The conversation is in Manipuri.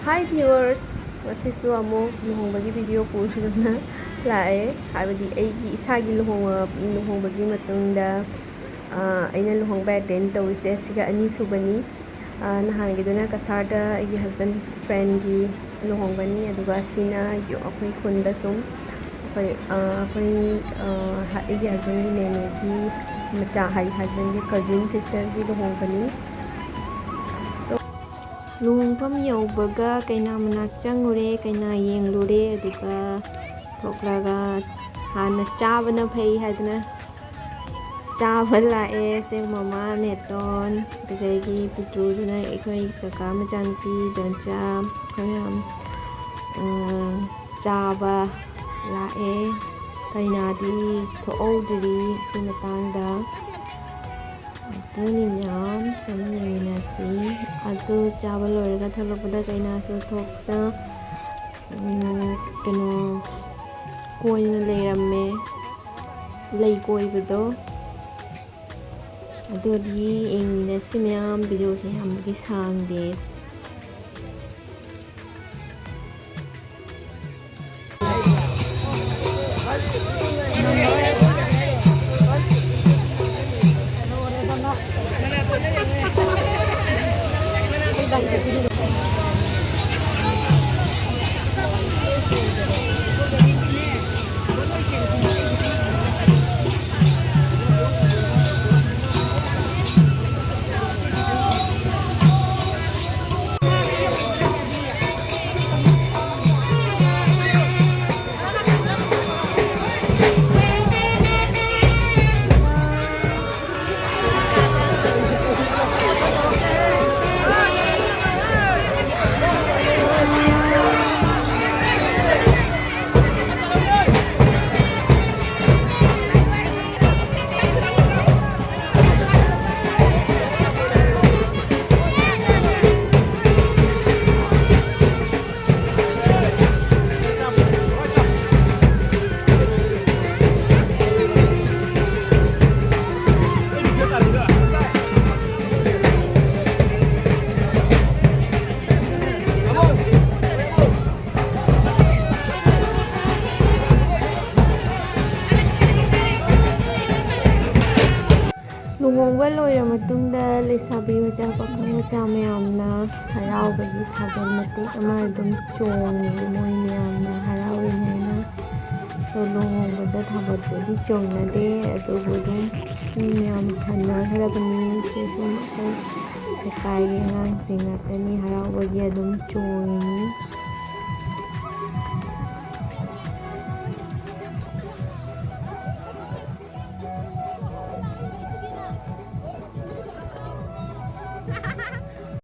Hi viewers, ngasisu amo luhongbagi video purina lae habadi aigi isagi luhongbagi matungda aina luhongba attend tawise siga ani subani nahanagiduna kasarda aigi husband friend gi luhongbani aduga sina yo akoi khunda sum akoi aigi husband gi nene gi macha husband gi cousin sister gi luhongbani. Luhongfam yaubaga kaina manak changure kaina yenglure aduga thoklaga hana chabana phai hadna chaba lae se mama neton dugagi pitru duna ekoi kaka machanti doncha khoyam chaba lae kaina di thoudri simatangda Tuni nyam sama nasi atu chawal loraga thalok pada kaina su thokta keno koi na leiramme lei koi bado adu di ing nasi myam video se ham gi sang de Luhongba loira matungda lesabi macha pakhang macha mayamna haraubagi thagal matik ama adum chongi moi mayamna harawi naina so luhongba da thagal bodi chongna de adubudum mayam thana harabani se sum kai ngang singna tani haraubagi adum chongi